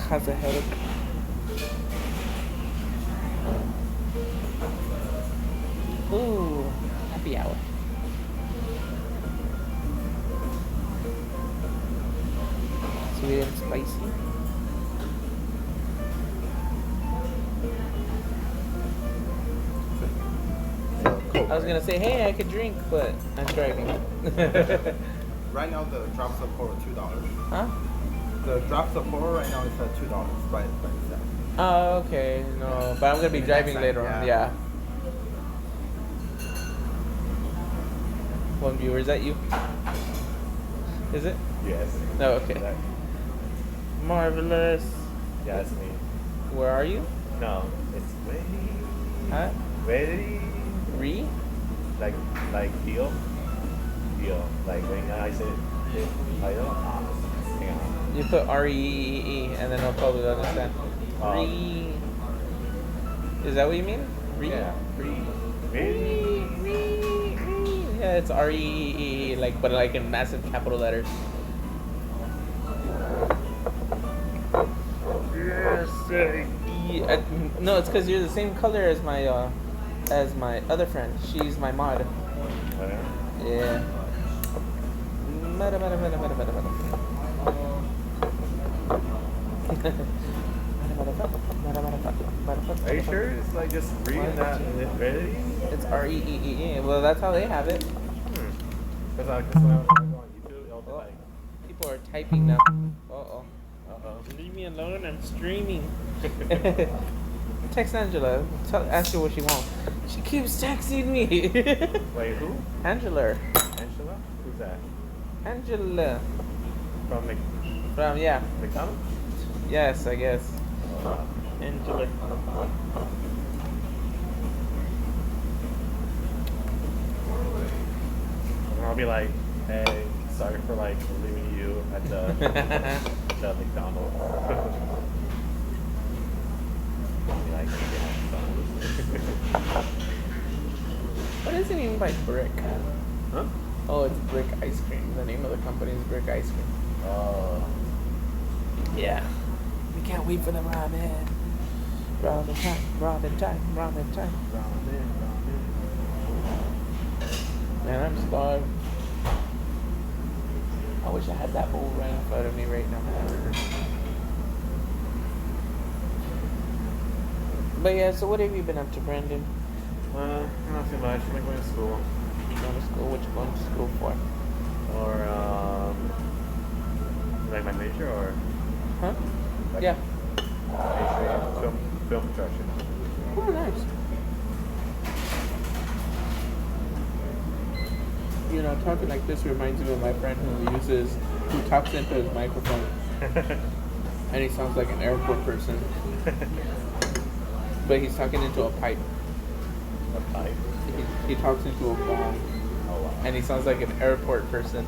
has a headache. Ooh, happy hour. Sweet and spicy. I was gonna say, hey, I could drink, but I'm driving. Right now the drop support is $2. Huh? The drop support right now is at $2 by itself. Oh, okay. No, but I'm gonna be driving time, later on. yeah. Yeah. One viewer, is that you? Is it? Yes. No, okay. Marvelous. Yeah, it's me. Where are you? No, it's ready. Huh? Ready. Re? Like deal. Like when I say it, I don't. Hang on. You put R-E-E-E, and then I'll probably understand. Um, Re. Is that what you mean? Re? Yeah. Re. Yeah, it's R-E-E-E, like, but like in massive capital letters. Yes, sir. No, it's because you're the same color as my other friend. She's my mod. Yeah. Are you sure it's like just reading that ready? It's R-E-E-E. Well, that's how they have it. Because I when I go on YouTube, it'll be like. People are typing now. Uh-oh. Leave me alone, I'm streaming. Text Angela. Ask her what she wants. She keeps texting me. Wait, who? Angela. Angela? Who's that? Angela. From yeah. McDonald's? Yes, I guess. Angela. And I'll be like, hey, sorry for like leaving you at the McDonald's. Like, What does it mean by brick? huh? Oh, it's Brick Ice Cream. The name of the company is Brick Ice Cream. Yeah. We can't wait for the ramen. Ramen time, ramen time, ramen time. Man, I'm starved. I wish I had that bowl right in front of me right now. But yeah, so what have you been up to, Brandon? Not too much. I'm going to school. You going to school? What you going to school for? Or, like my major or? Huh? Like Yeah. Major film production. Oh, nice. You know, talking like this reminds me of my friend who talks into his microphone. And he sounds like an airport person. But he's talking into a pipe. A pipe? He talks into a bong. Oh, wow. And he sounds like an airport person.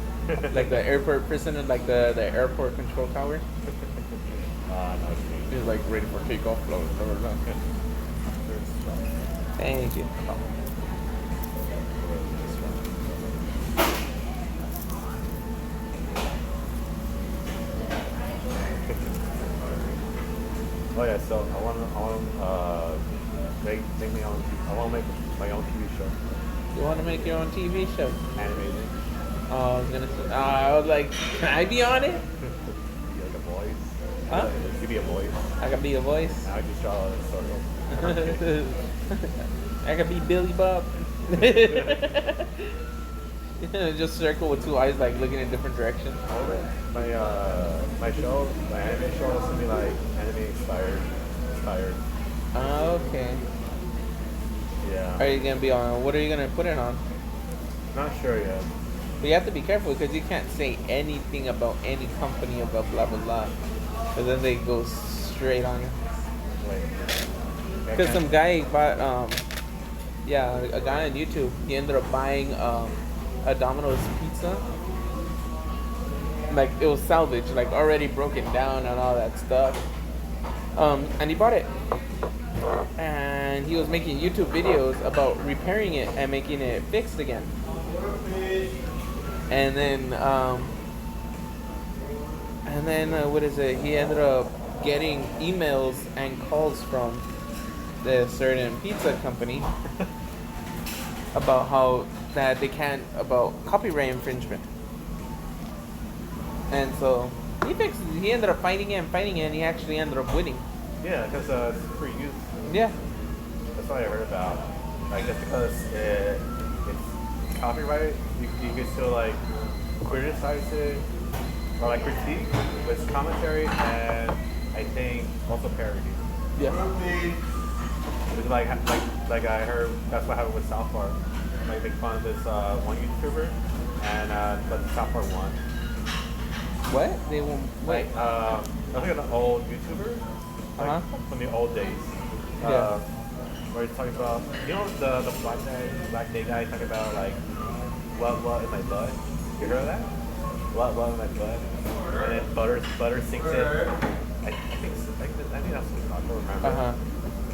Like the airport person in like the airport control tower. No, He's like ready for takeoff. Blah, blah, blah, blah. Thank you. Oh yeah, so I want make me own. I want to make my own TV show. You want to make your own TV show? Animated. Oh, I was gonna say. I was like, can I be on it? Be like a voice. Huh? You be a voice. I can be a voice. I just draw a circle. I can be Billy Bob. Just circle with two eyes, like looking in different directions. My show, my anime show is gonna be like anime inspired. Okay. Yeah. Are you gonna be on? What are you gonna put it on? Not sure yet. But you have to be careful because you can't say anything about any company about blah blah blah, because then they go straight on you. Wait. Because some guy bought, a guy on YouTube, he ended up buying a Domino's pizza. Like, it was salvaged, like already broken down and all that stuff. And he bought it. And he was making YouTube videos about repairing it and making it fixed again. And then, what is it? He ended up getting emails and calls from the certain pizza company about how that they can't about copyright infringement. And so he ended up fighting it, and he actually ended up winning. Yeah, because it's free use. Yeah. That's what I heard about. Like, just because it's copyrighted, you can still, like, criticize it, or, like, critique with commentary, and I think also parody. Yeah. It's like I heard, that's what happened with South Park. Like, make fun of this one YouTuber, and but South Park won. What? They won't. Wait. Like, I think an old YouTuber, like, from the old days. Yeah. Where he's talking about, you know, the black gay guy talking about, like, what in my blood? You heard of that? What in my blood? And then butter sinks it. I think that's what it's called. I don't remember.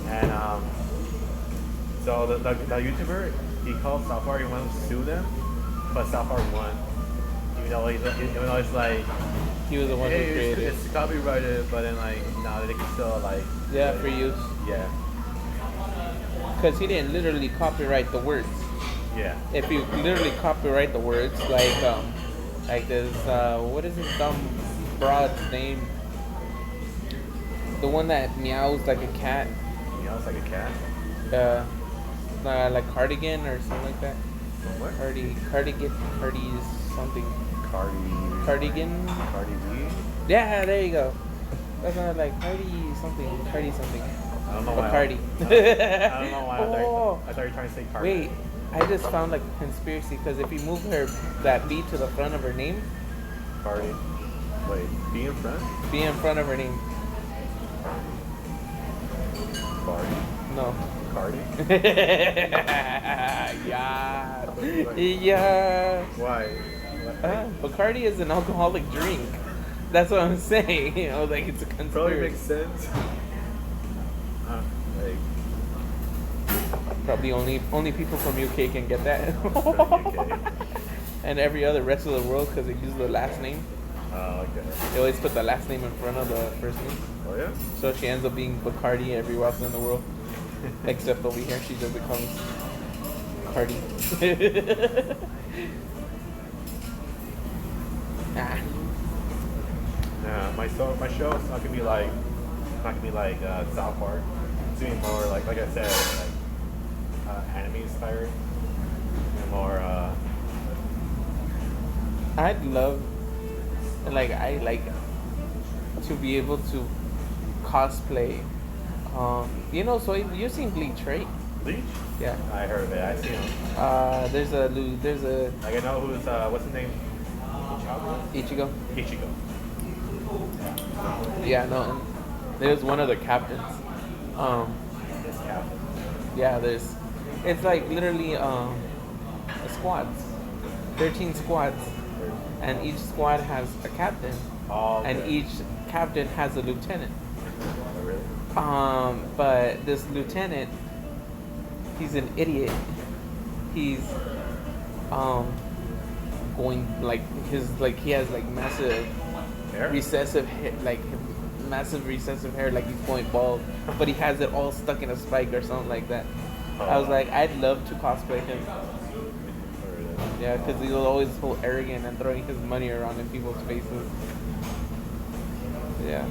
And so the YouTuber, he called South Park. He wanted to sue them, but South Park won. Even though it's like, he was the one who created it. It's copyrighted, but then like now they can still like for use. Yeah. Because he didn't literally copyright the words. Yeah. If you literally copyright the words, like this, what is this dumb broad's name? The one that meows like a cat. Meows like a cat? Like cardigan or something like that. What? Cardi's something. Cardigan? Cardi B? Yeah, there you go. That's not like Cardi something. I don't know why. Cardi. I don't know why. I thought you were trying to say Cardi. Wait, I just found like a conspiracy because if you move that B to the front of her name. Cardi. Wait, B in front? B in front of her name. Cardi. No. Cardi? Yeah. Yeah. Why? Bacardi is an alcoholic drink. That's what I'm saying. You know, like it's a conspiracy. Probably makes sense. Like, probably only people from UK can get that. UK. And every other rest of the world because they use the last name. Oh, okay. They always put the last name in front of the first name. Oh yeah. So she ends up being Bacardi everywhere else in the world, except over here she just becomes Cardi. Yeah, my show is not gonna be like South Park. It's gonna be more like I said, like anime inspired and more. I'd love, I like to be able to cosplay. So you've seen Bleach, right? Bleach? Yeah. I heard of it. I seen him. There's a. Like I know who's what's his name? Ichigo. Ichigo. Yeah, no. And there's one of the captains. This captain. Yeah, it's like literally squads, 13 squads, and each squad has a captain, and each captain has a lieutenant. Oh, really? But this lieutenant, he's an idiot. He's going he has like massive Hair? recessive hair, massive recessive hair, like he's going bald, but he has it all stuck in a spike or something like that. I was like, I'd love to cosplay him. Yeah, because he was always so arrogant and throwing his money around in people's faces. Yeah.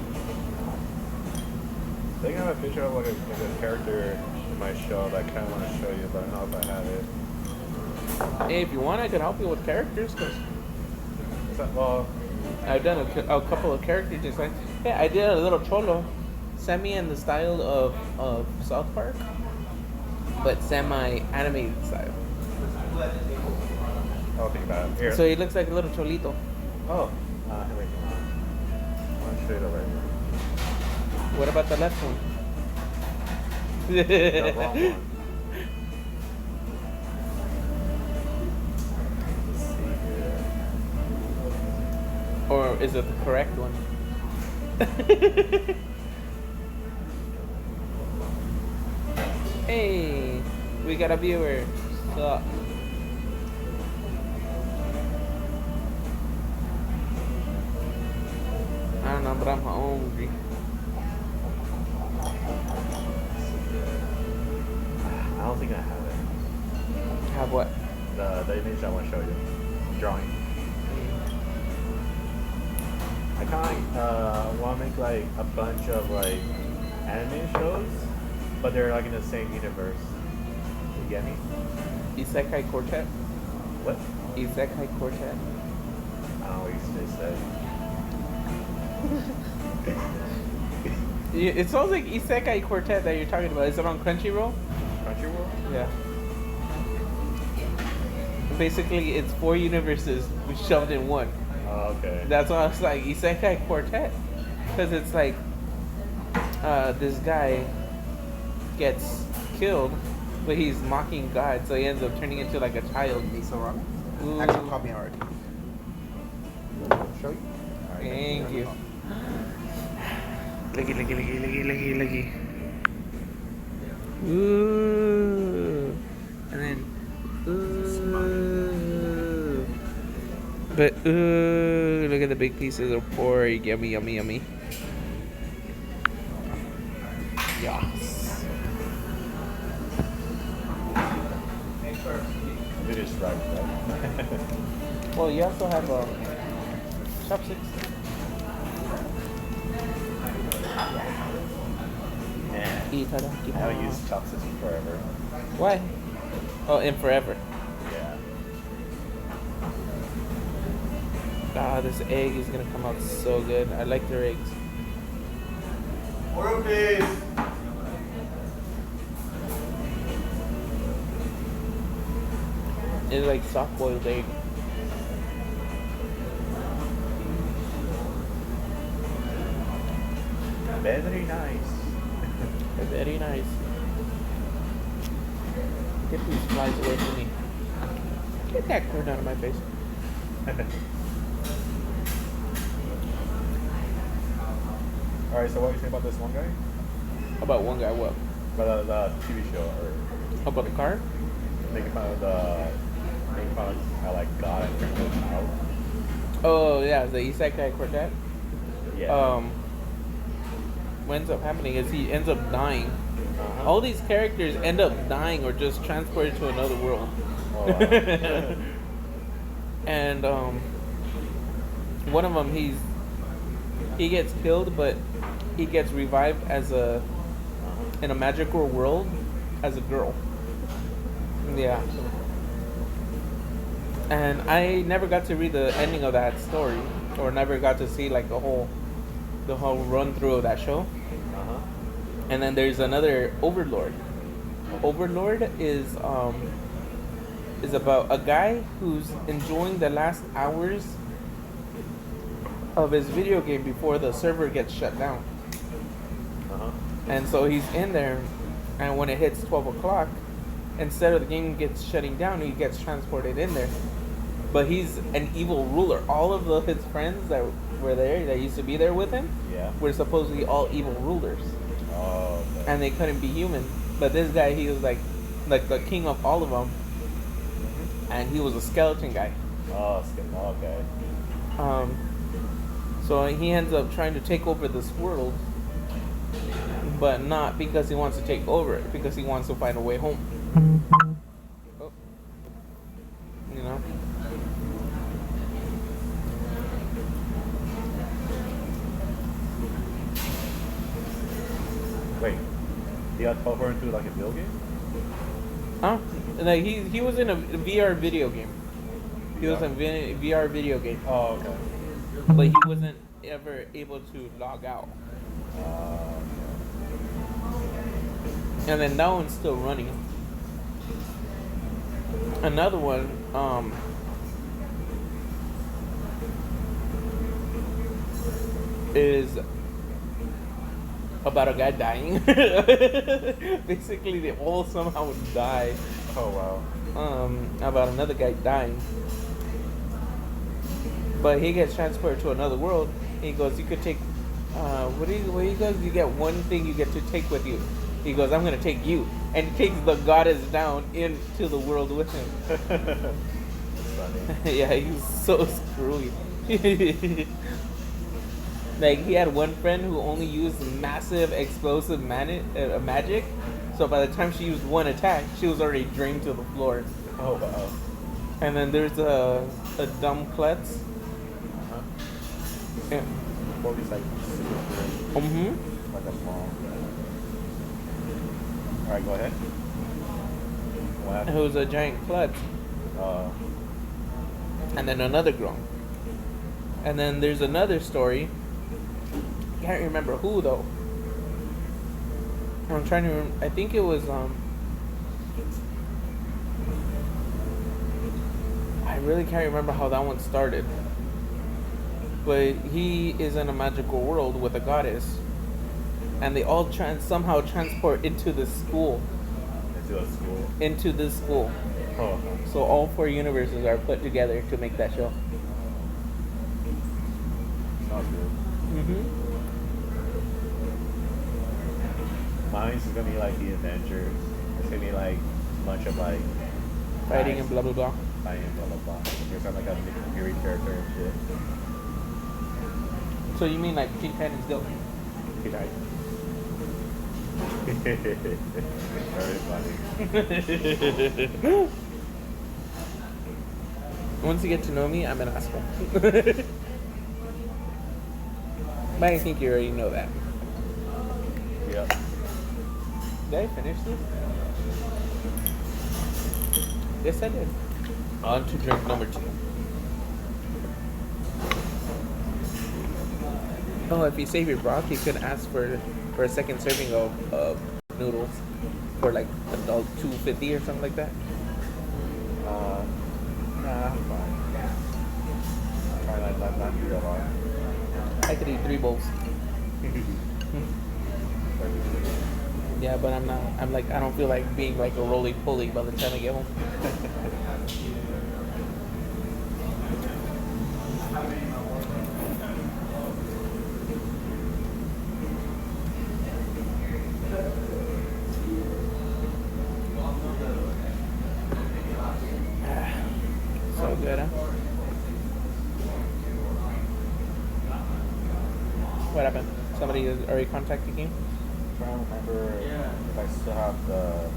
I think I have a picture of like a character in my show that I kind of want to show you, but I don't know if I have it. Hey, if you want, I could help you with characters, because Well, I've done a couple of character designs. Yeah, I did a little cholo, semi in the style of South Park, but semi-animated style. I'll think about it. Here. So he looks like a little cholito. Oh, here we go. I want to show you the right one. What about the left one? The wrong one. Let's see here. Or is it the correct one? Hey, we got a viewer. Sup? I don't know, but I'm hungry. don't think I have it. Have what? The image I want to show you. Drawing. I kind of want to make like a bunch of like anime shows, but they're like in the same universe. You get me? Isekai Quartet? What? Isekai Quartet? I don't know what you said. It sounds like Isekai Quartet that you're talking about. Is it on Crunchyroll? Crunchyroll? Yeah. Basically, it's 4 universes shoved in one. Oh, okay. That's why I was like, Isekai Quartet. Because it's like, this guy gets killed, but he's mocking God, so he ends up turning into like a child. Miso ramen? Ooh. Actually, caught me already. Show you? Alright, Thank you. Looky. Ooh. And then, ooh. But, ooh, look at the big pieces of pork. Yummy. Yes. It is right. Well, you also have chopsticks. Yeah. Itadakimasu. I haven't used chopsticks in forever. Why? Oh, in forever. Yeah. Ah, this egg is gonna come out so good. I like their eggs. Order, please. It's like soft boiled egg. Very nice. Very nice. Get these flies away from me. Get that corn out of my face. Alright, so what do you think about this one guy? About one guy, what? About the TV show, or About the car? making fun of how like God and criminals out. Oh yeah, the Isekai Quartet. Yeah. What ends up happening is he ends up dying. Uh-huh. All these characters end up dying or just transported to another world. Oh, wow. And one of them he gets killed, but he gets revived as in a magical world as a girl. Yeah. And I never got to read the ending of that story, or never got to see like the whole run through of that show. Uh-huh. And then there's another Overlord. Overlord is about a guy who's enjoying the last hours of his video game before the server gets shut down. Uh-huh. And so he's in there, and when it hits 12 o'clock, instead of the game gets shutting down, he gets transported in there. But he's an evil ruler. All of his friends that were there, that used to be there with him, Yeah. were supposedly all evil rulers. Oh, okay. And they couldn't be human. But this guy, he was like the king of all of them. And he was a skeleton guy. Oh, okay. So he ends up trying to take over this world, but not because he wants to take over it, because he wants to find a way home. Oh. You know? Wait, he got teleported into like a video game? Huh? Like he was in a VR video game. He was in a VR video game, Oh, okay. but he wasn't ever able to log out. And then that one's still running. Another one, is about a guy dying. Basically, they all somehow die. Oh, wow. About another guy dying. But he gets transported to another world. He goes, you could take, what he goes, you get one thing you get to take with you. He goes, I'm going to take you. And he takes the goddess down into the world with him. Funny. Yeah, he's so screwy. Like he had one friend who only used massive explosive magic. So by the time she used one attack, she was already drained to the floor. Oh wow. And then there's a dumb klutz. Uh-huh. Yeah. Or he's like super good, Mm-hmm. like a mom. Alright, go ahead. What happened? Who's a giant klutz. And then another girl. And then there's another story. Can't remember who though. I'm trying to remember. I think it was I really can't remember how that one started. But he is in a magical world with a goddess. And they all somehow transport into the school. Into a school. Into this school. Oh. So all four universes are put together to make that show. Sounds good. Mm-hmm. Mine's is gonna be like the Avengers. It's gonna be like a bunch of like Fighting guys and blah blah blah. fighting and blah blah blah. There's like a Nick Fury character and shit. So you mean like Teen Titans Go? He died. Very funny. Once you get to know me, I'm an asshole. But I think you already know that. Yep. Did I finish this? Yes, I did. On to drink number 2. Oh, if you save your broth, you could ask for a second serving of noodles for like adult $2.50 or something like that. Nah, I'm fine. I'm trying not to do that long. I could eat 3 bowls. Yeah, but I'm not. I'm like, I don't feel like being like a roly-poly by the time I get home. So good, huh? What happened? Somebody is already contacting you? I'm trying to remember if I still have the. I'm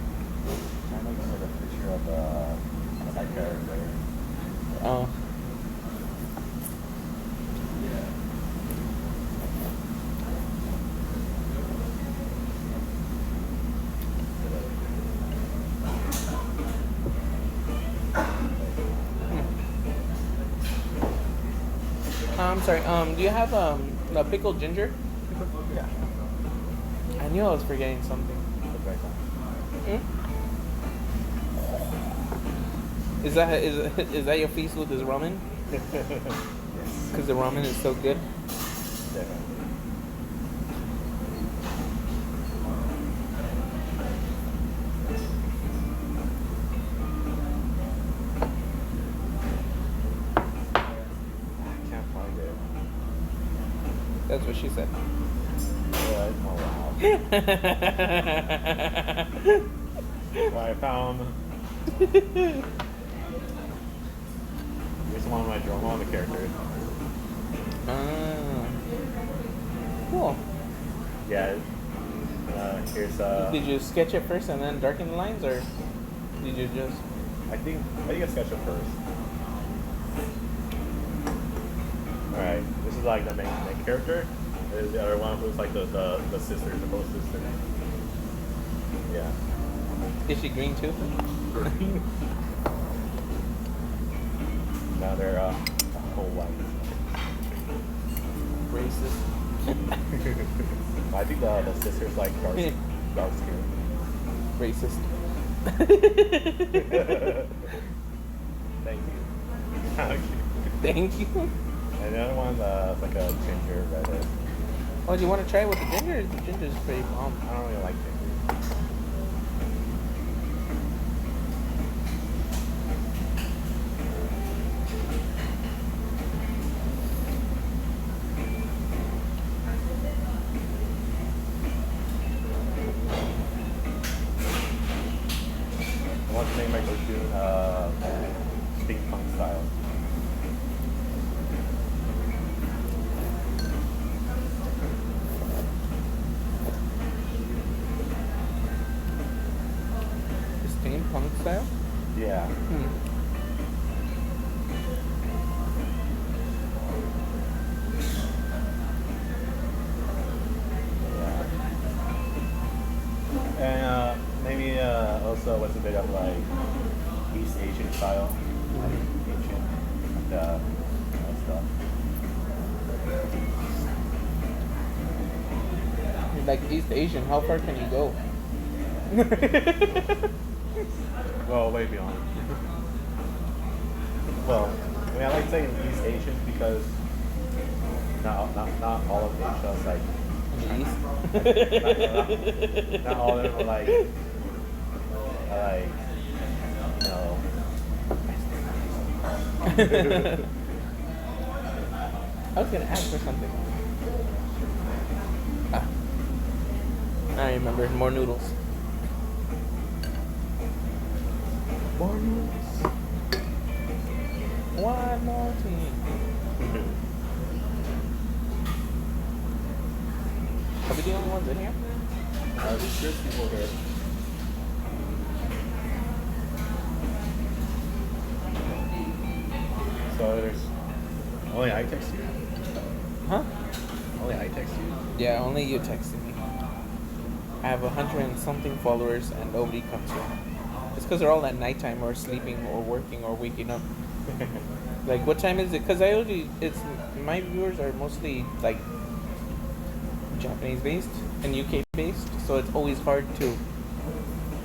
trying to remember the picture of my character. Oh. I'm sorry. Do you have a pickled ginger? Yeah. I knew I was forgetting something. Hmm? Is that your feast with this ramen? Yes. Because the ramen is so good. Definitely. I can't find it. That's what she said. What? Oh wow. Well, I found. Here's one of my drama on the character. Cool. Yeah. Here's Did you sketch it first and then darken the lines, or did you just? I think I sketch it first. Alright, this is like the main character. The other one who's like the sisters, the both sisters. Yeah. Is she green too? Now they're whole white. Racist. I think the sisters like dark skin. Racist. Thank you. Thank you. And the other one is like a ginger redhead. Oh, do you want to try it with the ginger? The ginger's pretty bomb. I don't really like ginger. I want to name my cartoon steampunk style. Yeah. Yeah. And maybe also what's a bit of like East Asian style, like ancient stuff. Like East Asian, how far can you go? Well, way beyond. Well, I mean, I like saying East Asian because not all of Asia is like In the East? not all of them are like you know. I was gonna ask for something. Ah, I remember. More noodles. More noodles. One more team. Are we the only ones in here? There's people here. So there's only I text you. Huh? Only I text you. Yeah, only you texted me. I have 100 and something followers and nobody comes here. It's because they're all at nighttime or sleeping or working or waking up. Like, what time is it? Because my viewers are mostly like Japanese based and UK based, so it's always hard to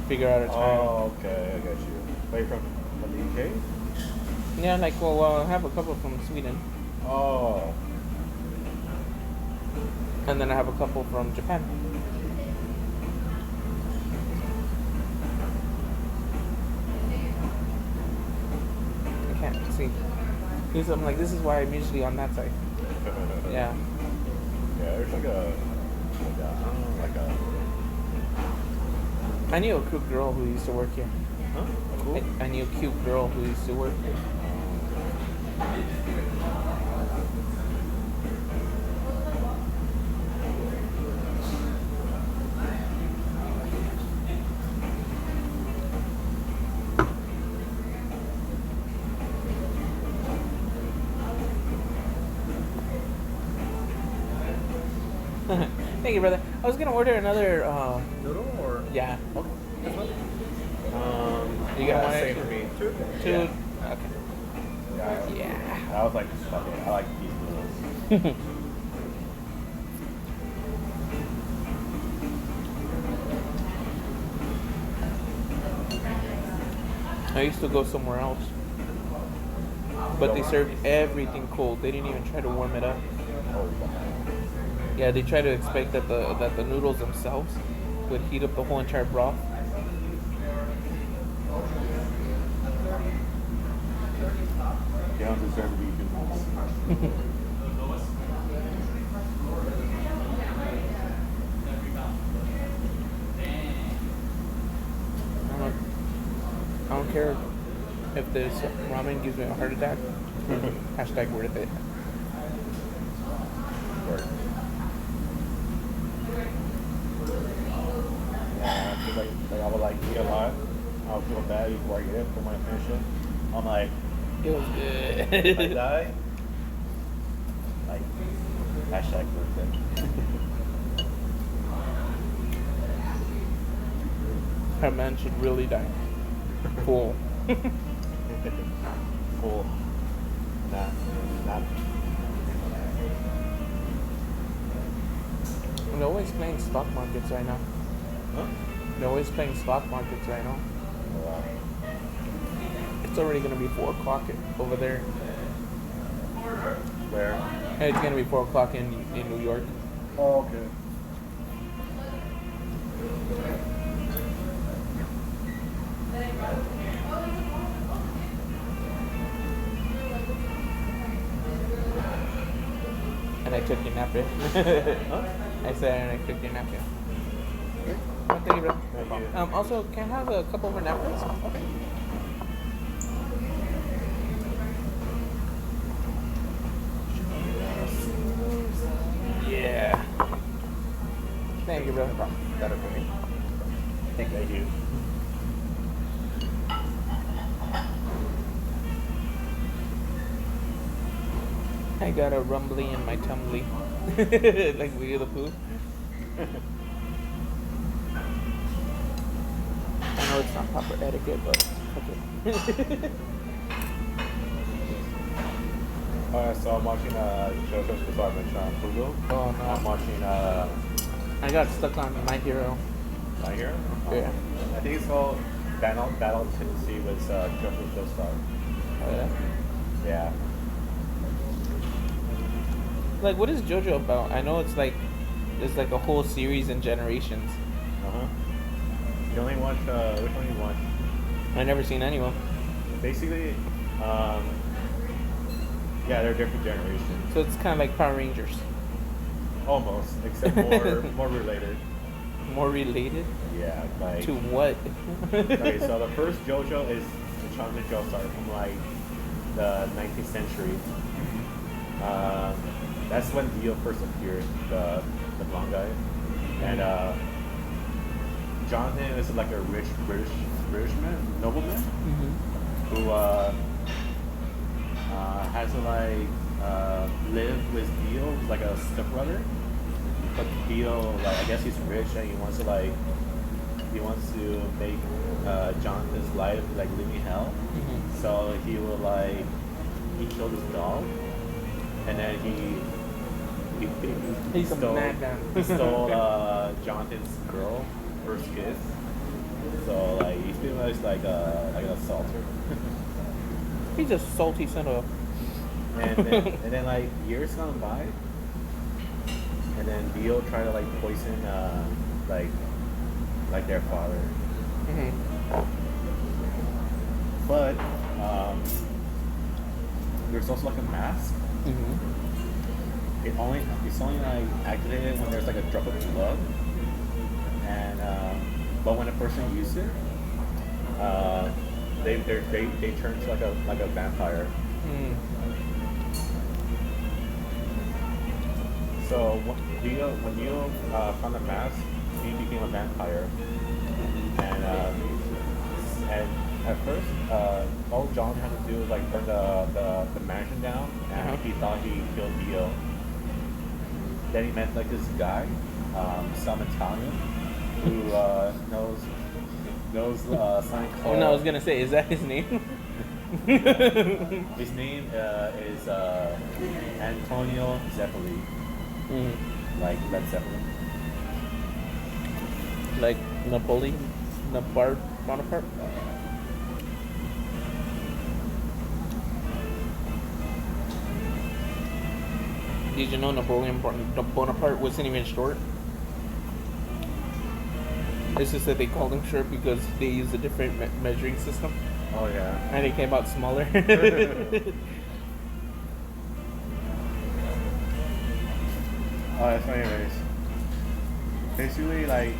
figure out a time. Oh, okay, I got you. Wait, from the UK? Yeah, like, well, I have a couple from Sweden, Oh, and then I have a couple from Japan. I can't see. Because I'm like, this is why I'm usually on that side. Yeah. Yeah, there's like a I don't know, like a I knew a cute girl who used to work here. huh? Cool. I knew a cute girl who used to work here. Thank you, brother. I was gonna order another. Noodle or Yeah. okay. This one? You got one same extra? for me. Two. Two. Yeah. Okay. Yeah. I was like, fuck it. I like these noodles. I used to go somewhere else, but they served everything cold. They didn't even try to warm it up. Oh, Yeah, they try to expect that the noodles themselves would heat up the whole entire broth. you don't deserve to be noodles. I don't care if this ramen gives me a heart attack. Hashtag worth it. Word. Yeah, I feel like I would like eat a lot. I would feel bad before I get it, before I finish it. I'm like, It was if I good. die, like, hashtag worth it. That man should really die. Cool. Cool. Not. They're always playing stock markets right now. Huh? They're always playing stock markets right now. Wow. It's already gonna be 4 o'clock over there. Where? And it's gonna be 4 o'clock in New York. Oh, okay. And I took your napkin. Huh? I said, and I took your napkin. Oh, thank you, bro. Thank you. Also, can I have a couple more napkins? Okay. Yeah. Thank you, bro. No problem. Got it for me. Thank you. I got a rumbly in my tumbly. Like Winnie the Pooh. I know it's not proper etiquette, but okay. So I'm watching JoJo's Bizarre Adventure on Hulu. Oh no. I'm watching I got stuck on My Hero. My Hero. Yeah. I think it's called Battle Tennessee with JoJo's Joestar. Oh yeah. Yeah. Like, what is JoJo about? I know it's like a whole series in generations. You only watch which one you watch? I never seen anyone. Basically, yeah, they're different generations. So it's kind of like Power Rangers. Almost, except more related. More related Yeah, like to what? okay, so the first JoJo is the Chocolate Joestar from like the 19th century. That's when Dio first appeared, the blonde guy, and Jonathan is like a rich British man, nobleman, who has to like live with Dio, who's like a stepbrother. But Dio, like I guess he's rich and he wants to make Jonathan's life like living hell. So he will like he killed his dog, and then He's a stole, madman. he stole Jonathan's girl, first kiss. So like he's pretty much like an assaulter. He's a salty son of. and then like years gone by, and then Dio tried to like poison like their father. But there's also like a mask. It's only like activated when there's like a drop of blood, and but when a person uses it, they turn to like a vampire. So when Dio found the mask, he became a vampire, and at first all John had to do was like burn the mansion down, and he thought he killed Dio. Then he met like this guy, some Italian, who knows something called. Oh no, I was gonna say, is that his name? His name is Antonio Zeppeli, like Led Zeppelin. Like Napoleon Bonaparte. Did you know Napoleon Bonaparte wasn't even short? It's just that they called him short because they used a different measuring system. Oh yeah. And he came out smaller. So anyways, basically like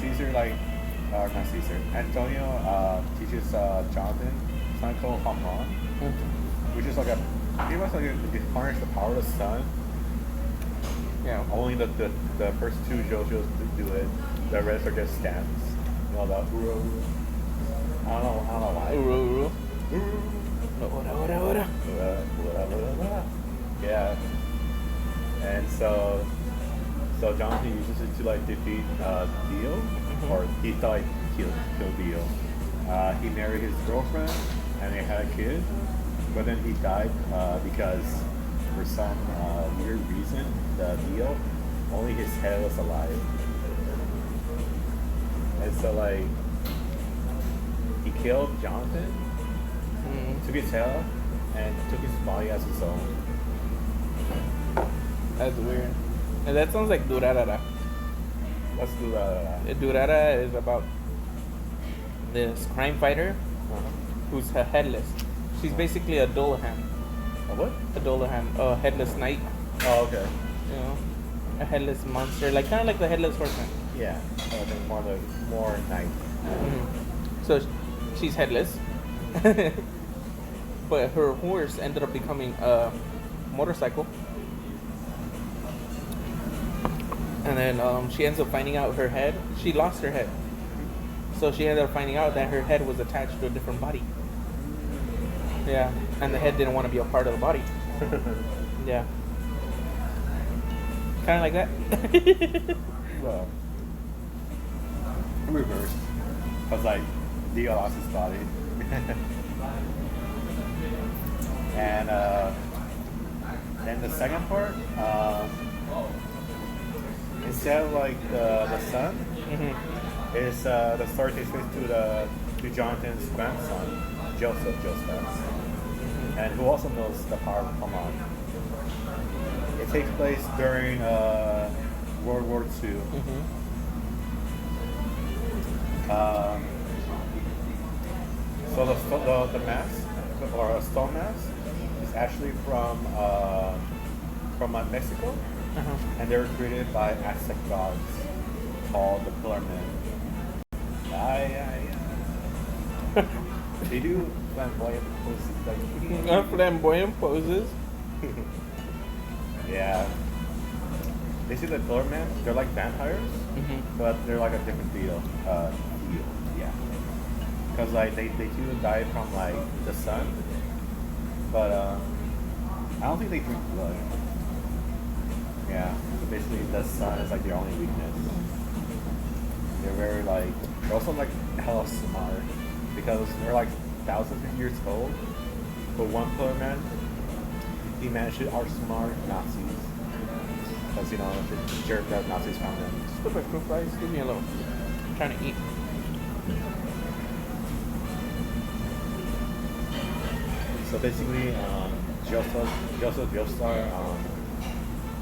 Caesar not Caesar, Antonio teaches Jonathan something called Hamon, which is like pretty much like it harness the power of the sun. Yeah. Only the first two JoJos do it. The rest are just stamps. You know, the uro. I don't know why. Uru. Ura. Yeah. And so Jonathan uses it to like defeat Dio, or he thought he killed Dio. He married his girlfriend and they had a kid, but then he died because for some weird reason, the Dio, only his head was alive. And so like he killed Jonathan, took his head off, and took his body as his own. That's weird. And that sounds like Durarara. Let's do that. Durara is about this crime fighter who's headless. She's basically a Dolahan. A what? A Dolahan, a headless knight. Oh, okay. You know, a headless monster, like kind of like the headless horseman. Yeah, I think more nice. So she's headless, but her horse ended up becoming a motorcycle. And then she ends up finding out her head. She lost her head. So she ended up finding out that her head was attached to a different body. Yeah, and the head didn't want to be a part of the body. Yeah. Kind of like that. Well, reverse. Cause like Dio lost his body, and then the second part, instead of like the son, Mm-hmm. is the story takes place to Jonathan's grandson, Joseph, and who also knows the power of Haman. It takes place during World War II. Mm-hmm. So the mask, or a stone mask, is actually from Mexico, Uh-huh. and they were created by Aztec gods called the Pillar Men. They do flamboyant poses like Flamboyant poses. yeah. Basically, the Pillar Men, they're like vampires, Mm-hmm. but they're like a different deal. Yeah. Because like they do die from like the sun, but I don't think they drink blood. Yeah. So basically, the sun is like their only weakness. They're very like they're also like hella smart because they're like thousands of years old. But one Pillar Man, he managed to outsmart Nazis. Because you know the jerk that Nazis found them. Stupid fruit flies. Leave me alone. I'm trying to eat. So basically, Joseph Joestar,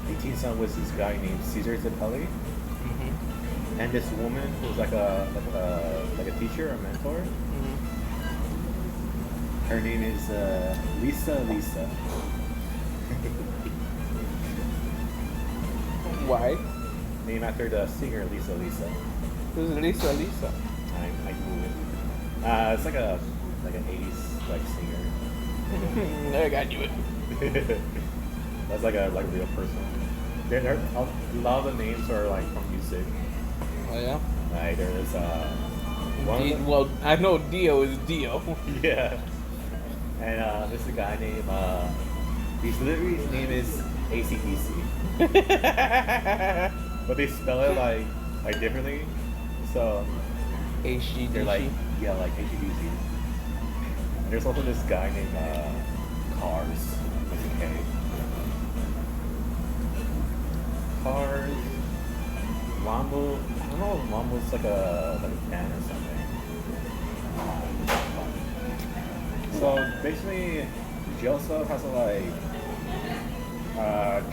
18th son was this guy named Caesar Zappelli, Mm-hmm. and this woman who was like a teacher, a mentor. Mm-hmm. Her name is Lisa. Why? Named after the singer Lisa. Who's Lisa? Lisa. I knew it. It's like an 80s like singer. I got you it. That's like a real person. A lot of the names are like from music. Oh yeah. Like there's one of them, Well, I know Dio is Dio. yeah, and there's a guy named his name is ACDC, but they spell it like differently. So AC. they're like like ACDC. And there's also this guy named Cars with a K. Cars. Lambo. I don't know if Lambo's like a band or something. So basically, Joseph has to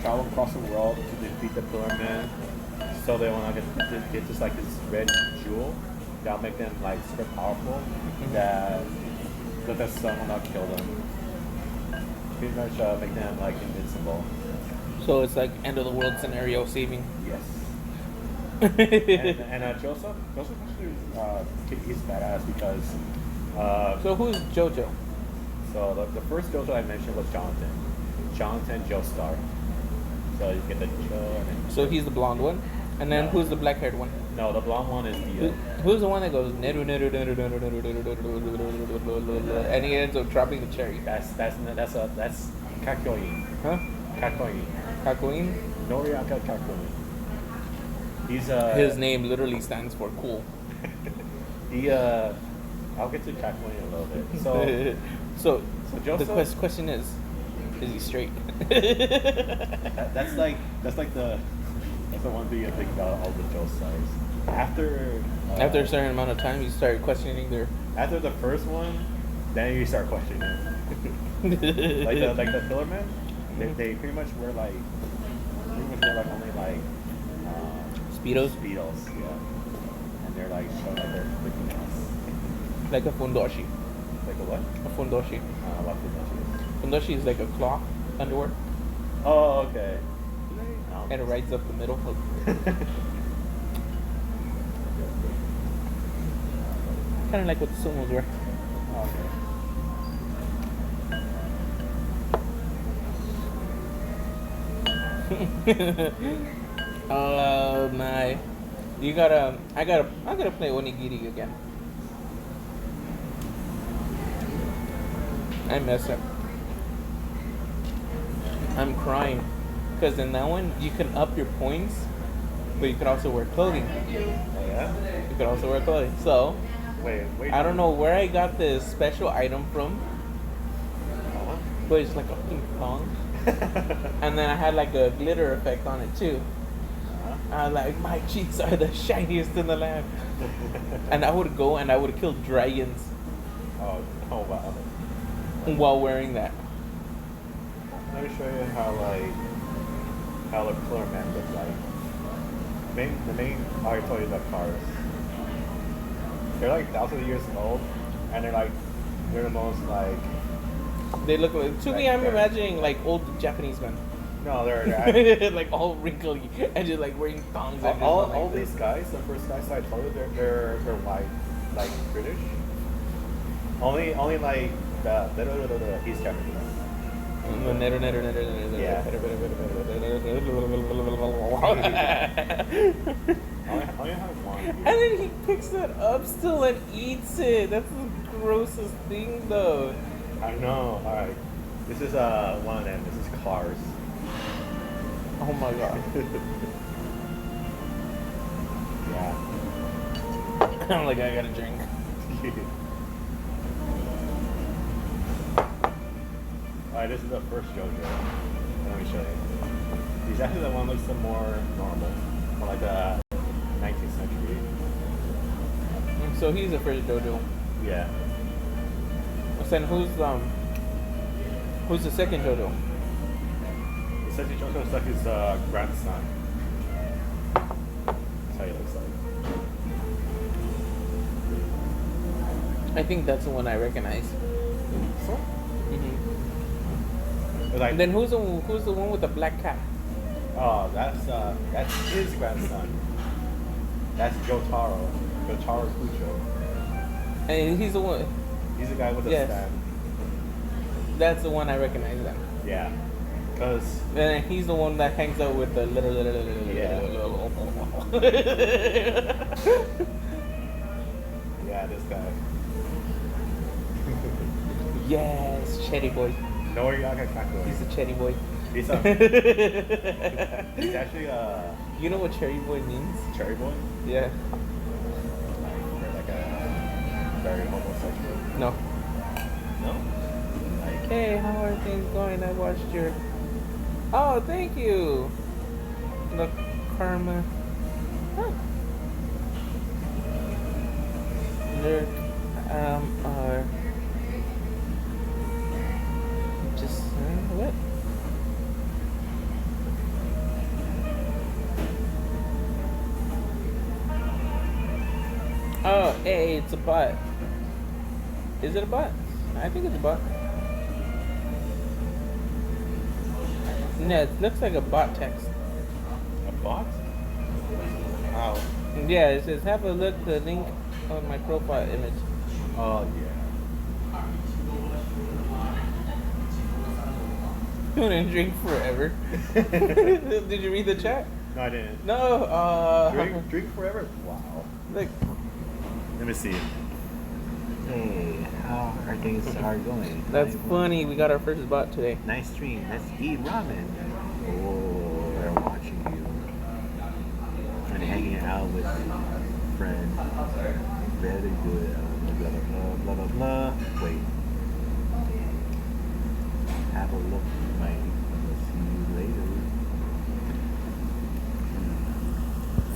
travel across the world to defeat the Pillar Men. So they want to get this like this red jewel that'll make them like super powerful. That the sun will not kill them. Pretty much make them like invincible. So it's like end of the world scenario saving. Yes. and Joseph actually he's badass because So who's JoJo? so the first Jojo I mentioned was Jonathan Joestar. So you get the Joe and then So he's the blonde one, and then No. who's the black haired one? no, the blonde one is Who, the who's the one that goes neru neru neru neru neru neru neru, and he ends up dropping the cherry? that's Kakoin. Huh? Kakoin. Kakuin? Noriaka Kakoin. He's His name literally stands for cool. I'll get to Kakoin in a little bit. So So So the Joseph- question is he straight? that's the one thing I think about all the Joe stars. After After a certain amount of time, you start questioning their. after the first one, then you start questioning. like the Pillar Men, they pretty much wear like only like Speedos? speedos, yeah, and they're like showing like their freaking ass. Like a fundoshi. Like a what? A fundoshi. What food that is? Fundoshi is like a cloth underwear, Oh, okay. and it rides up the middle. Kind of like what the sumos wear. Okay. Oh my! You gotta. I gotta play onigiri again. I mess up. I'm crying. Because in that one, you can up your points, but you could also wear clothing. Oh, yeah? You could also wear clothing. So, Wait. I don't know where I got this special item from, Uh-huh. but it's like a ping pong. And then I had like a glitter effect on it too. Like, my cheeks are the shiniest in the land. And I would go and I would kill dragons Oh wow. while wearing that. Let me show you how the color man looks like. The main I already told you the cars. They're like thousands of years old, and they're the most like. They look like, to me, I'm imagining like old Japanese men. No, they're like all wrinkly and just like wearing thongs. And all these guys. The first guys I told you, they're white, like British. Only like he's Japanese. Yeah. I only have one. And then he picks it up still and eats it. That's the grossest thing, though. I know. All right. This is one of them. This is Cars. Oh my god. Yeah. I'm like, I gotta drink. Alright, this is the first JoJo. Let me show you. He's actually the one that looks more normal. More like the 19th century. So he's the first JoJo. Yeah. Then who's the second JoJo? The second JoJo is like his grandson. That's how he looks like. I think that's the one I recognize. So? Mm-hmm. Like, And then who's the one with the black cat? oh, that's his grandson. That's Jotaro. Jotaro Kucho. And he's the one. He's the guy with the Yes. stand. That's the one I recognize then. Yeah. Because And he's the one that hangs out with the little. Yeah. Yeah, this guy. Yes, Cherry Boy. Noriyaga Kako. He's a Cherry Boy. He's actually a You know what Cherry Boy means? cherry boy. Yeah. Like a very homosexual. No. No? Like, Hey, how are things going? I watched your. Oh, thank you. The karma. Huh. Lurk. Just what? Oh, hey, it's a bot. Is it a bot? I think it's a bot. No, it looks like a bot text. a bot? How? Yeah, it says have a look the link on my profile image. Oh, yeah. You want to drink forever? Did you read the chat? No, I didn't. No. Drink forever? Wow. Like, Let me see. Hey, how are things going? that's funny. We got our first bot today. Nice stream. Let's eat ramen. Oh, they're watching you. And hanging out with friends. Very good. Blah, blah, blah, blah, blah, blah. Wait. Have a look. Might see you later.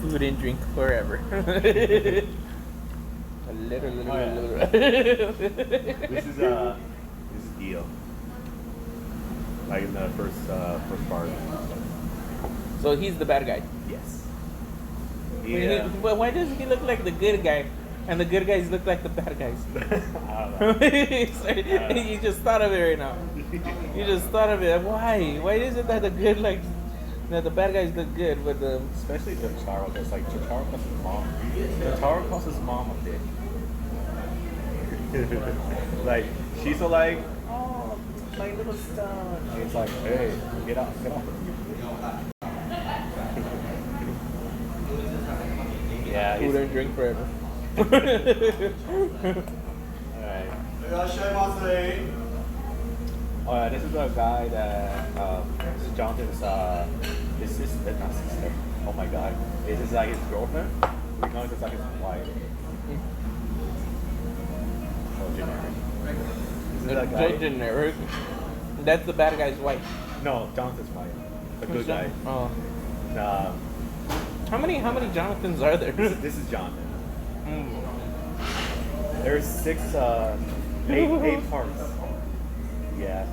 Food and drink forever. A little. Oh, yeah. This is Dio. Like in the first part. So he's the bad guy. Yes. But why does he look like the good guy, and the good guys look like the bad guys? I don't know. You just thought of it right now. You just thought of it. Why? Why is it that the good that the bad guys look good with the? Especially Jotaro, because like Jotaro calls his mom. Jotaro calls his mom a bitch. Like she's so like, oh, my little son. And he's like, hey, get off. Yeah. Food and drink forever. Alright. Oh yeah, this is the guy that this is Jonathan's his sister, not sister. Oh my god, this is like his girlfriend. We're going to like his wife. Oh, generic. This is that guy. So generic. That's the bad guy's wife. No, Jonathan's wife. The good guy. Oh. Um, How many Jonathans are there? this is Jonathan. Mm. There's eight parts. Yeah.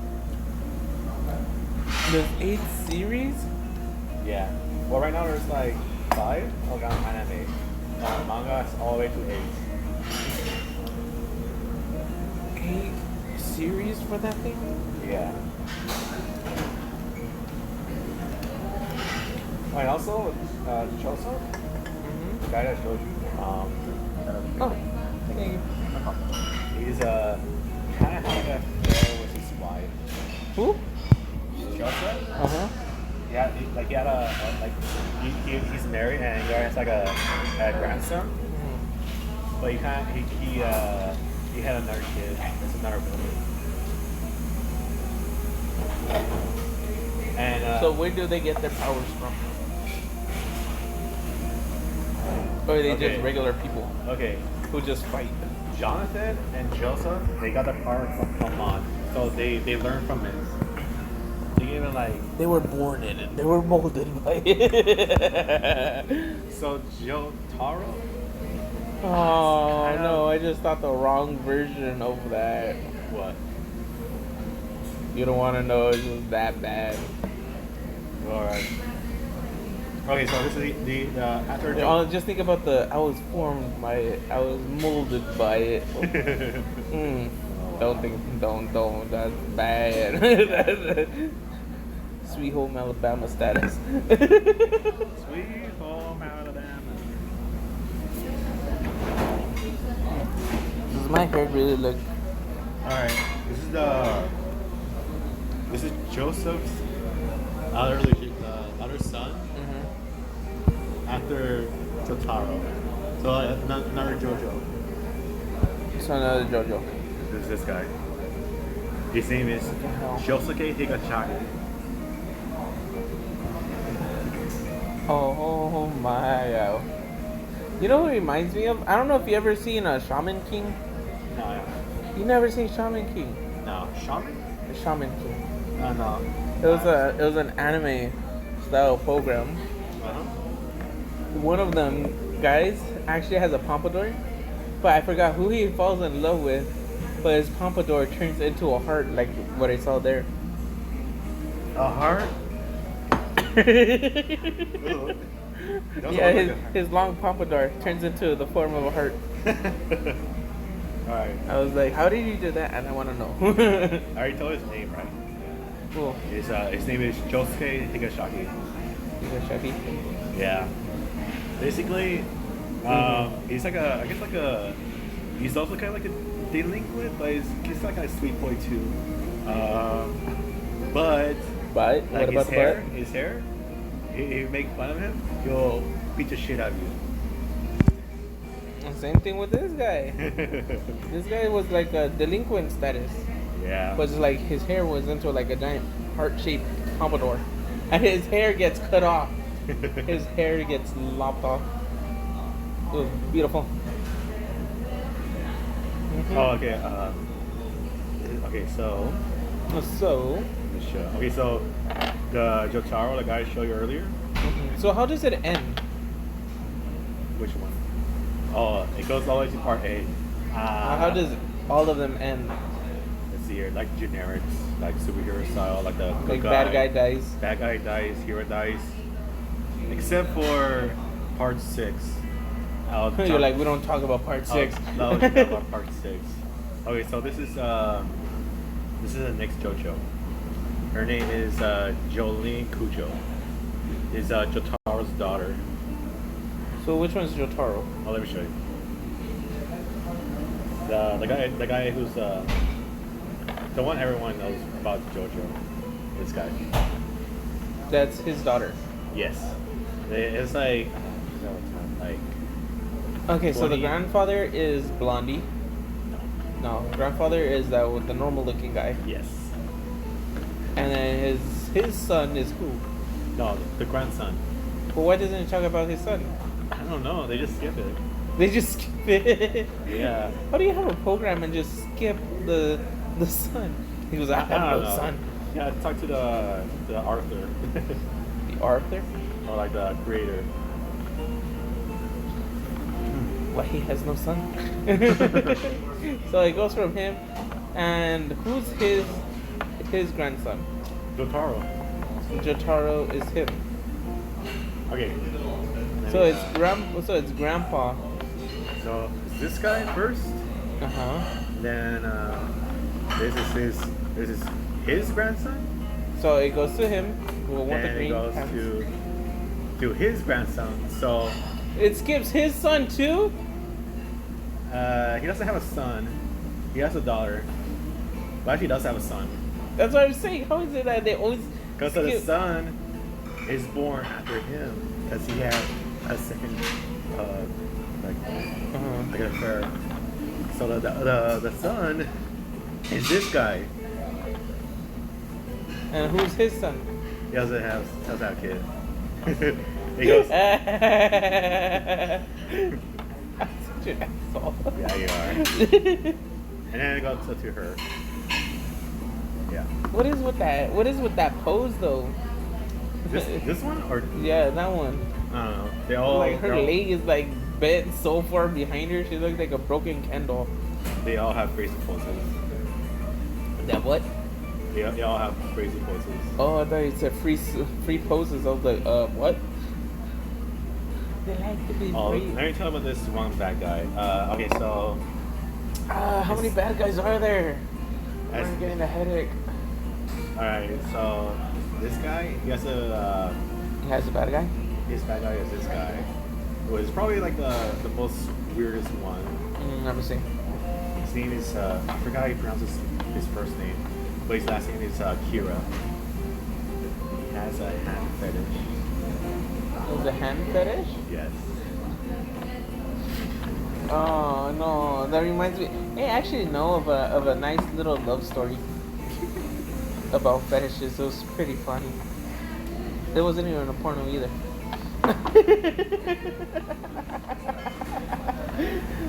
There's 8 series? Yeah. Well, right now there's like 5 on anime. Manga is all the way to 8. 8 series for that thing? Yeah. Oh, and also, Choso, the guy that showed you, Oh. Thank you. he's kind of having an affair with his wife. Who? Choso? Uh-huh. Yeah, he had he's married and he has like a grandson. But he had another kid. That's another woman. And So where do they get their powers from? Or are they Okay. just regular people okay, who just fight? Jonathan and Joseph, they got their power from on. So they learned from it. They even like They were born in it. They were molded by it. so Jotaro. Oh no, I just thought the wrong version of that. What? You don't want to know it was that bad. All right. Okay, so this is the after. Just think about I was formed by it. I was molded by it. Don't. That's bad. Sweet home Alabama status. Sweet home Alabama. Does my hair really look? All right, this is Joseph's other son after Jotaro. So another JoJo. So another JoJo. This is this guy. His name is Shosuke Higashaki. Oh my! You know what it reminds me of? I don't know if you ever seen a Shaman King. No, You never seen Shaman King? no, Shaman? The Shaman King. No. It was an anime style program. Uh-huh. One of them guys actually has a pompadour, but I forgot who he falls in love with. But his pompadour turns into a heart, like what I saw there. A heart? Yeah, his long pompadour turns into the form of a heart. Alright. I was like, how did you do that? And I want to know. I already told his name, right? Cool. His name is Josuke Higashaki. Higashaki. Yeah. Basically, he's like he's also kind of like a delinquent, but he's like a sweet boy too. But But like what about the butt? his hair, if you make fun of him, he'll beat the shit out of you. Same thing with this guy. This guy was like a delinquent status, Yeah. but it's like his hair was into like a giant heart-shaped pompadour, and his hair gets cut off. His hair gets lopped off. It was beautiful. Oh, okay. Okay, so So, let me show. Okay, so the Jotaro, the guy I showed you earlier. so how does it end? Which one? Oh, it goes all the way to part 8. How does all of them end? Let's see here, like generics, like superhero style, like the good Like bad guy dies. Bad guy dies, hero dies. Except for part 6. You're like, we don't talk about part 6. No, it's not about part 6. Okay, so this is the next JoJo. Her name is Jolene Kujo. Is Jotaro's daughter. So which one's Jotaro? Oh, let me show you. The guy who's the one everyone knows about JoJo. This guy. That's his daughter. Yes. It's like Okay, so the 20 grandfather is Blondie. No, grandfather is that with the normal looking guy. yes. And then his son is who? No, the grandson. But why doesn't it talk about his son? I don't know. They just skip it. They just skip it. Yeah. How do you have a program and just skip the son? He goes, I have don't no know. son. Yeah, talk to the Arthur. The Arthur? Or like the creator. Why he has no son? So it goes from him, and who's his grandson? Jotaro. Jotaro is him. Okay. So it's grandpa. So it's this guy first. Uh huh. Then this is his grandson. So it goes to him. We'll want the Then it green goes pants. to his grandson. So It skips his son too. he doesn't have a son. He has a daughter. But actually, he does have a son. That's what I'm saying. How is it that they always Because the son is born after him. Because he had a second, like an affair. So the son is this guy. And who's his son? He doesn't have a kid. He goes, I'm such an asshole. yeah, you are. And then it goes to her. Yeah. What is with that? What is with that pose though? This one or Yeah, that one. I don't know. They all Like her they're all- leg is like bent so far behind her. She looks like a broken Ken doll. They all have crazy poses. That what? They all have crazy poses. Oh, I thought you said free poses. I was like, what? They like to be Oh, free. let me tell you about this one bad guy. Okay, so How many bad guys are there? As- I'm getting a headache. all right, so this guy, he has a He has a bad guy? his bad guy is this guy, who is probably like the most weirdest one. Let me see. His name is I forgot how he pronounces his first name, but his last name is Kira. He has a hand fetish. Is a hand fetish? Yes. Oh no, that reminds me. Hey, I actually know of a nice little love story about fetishes. It was pretty funny. It wasn't even a porno either.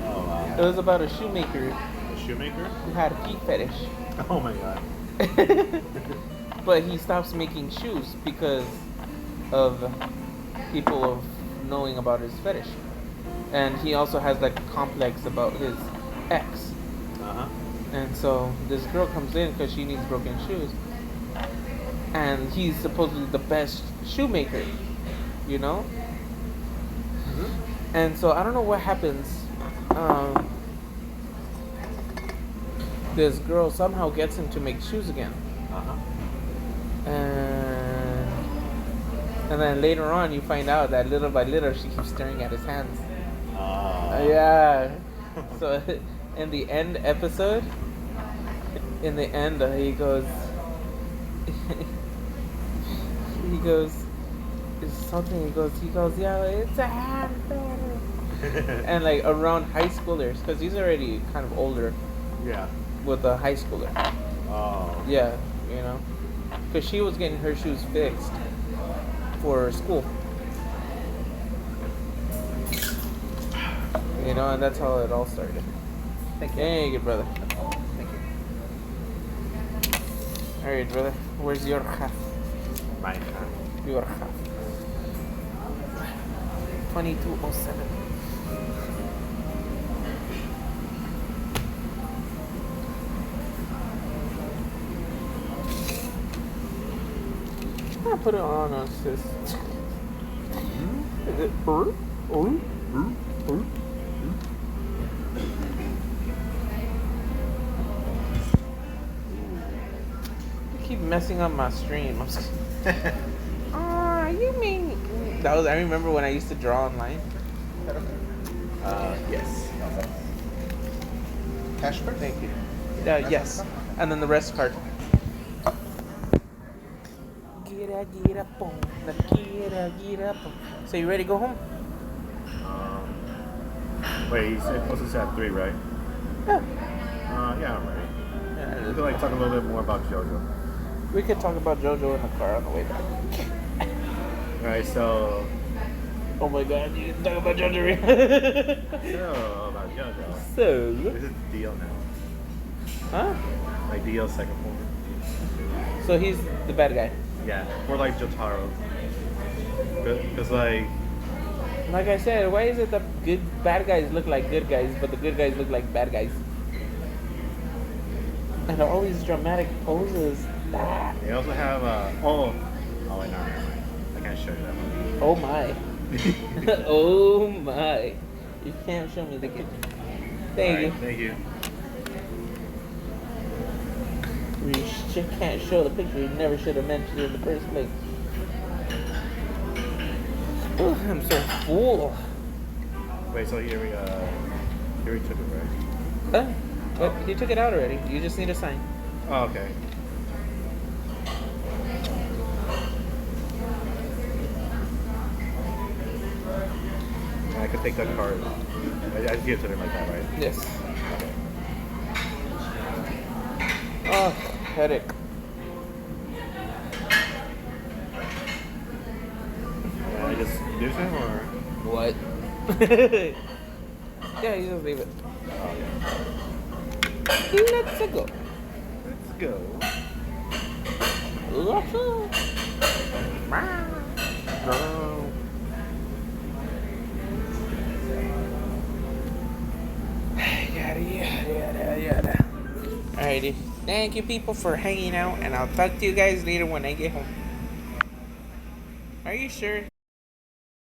Oh wow. It was about a shoemaker A shoemaker? who had a feet fetish. Oh my god. But he stops making shoes because of people of knowing about his fetish. And he also has like a complex about his ex. Uh-huh. And so this girl comes in because she needs broken shoes. And he's supposedly the best shoemaker, you know? And so I don't know what happens. This girl somehow gets him to make shoes again. Uh-huh. And then later on you find out that little by little she keeps staring at his hands. Yeah. So in the end episode, he goes, yeah, it's a hand fetish. And like around high schoolers, because he's already kind of older Yeah. with a high schooler. Oh. Yeah, you know, because she was getting her shoes fixed for school. You know, and that's how it all started. Thank you. Hey, good brother. Thank you. All right, brother. Where's your half? My hand. Your half. 2207. I'll put it on sis. Is it burr? Oh? You keep messing up my stream. I'm just... you mean that was? I remember when I used to draw online. Yes. Cash first? Thank you. Yes, and then the rest card. So you ready to go home? Wait, you said supposed to say at 3, right? Yeah. Yeah, I'm ready. We Yeah, could like talk a little bit more about JoJo. We could talk about JoJo in the car on the way back. Alright, so. Oh my god, you can talk about JoJo. So, about JoJo. So. This is Dio now. Huh? Like Dio's second form. So he's the bad guy. Yeah. Or like Jotaro. Because, like. Like I said, why is it the bad guys look like good guys, but the good guys look like bad guys? And all these dramatic poses. Ah. They also have, oh, wait, no, never mind. I can't show you that one. Oh my. Oh my. You can't show me the good. Thank you. Thank you. You can't show the picture. You never should have mentioned it in the first place. Oh, I'm so full. Wait, so here we took it, right? Huh? But you took it out already. You just need a sign. Oh, okay. I could take that card. I just give it to them like that, right? Yes. Okay. Oh, headache. I just do some or? What? Yeah, you just leave it. Let's go. Let's go. Let's go. Yada, yada, yada. Alrighty. Thank you, people, for hanging out, and I'll talk to you guys later when I get home. Are you sure?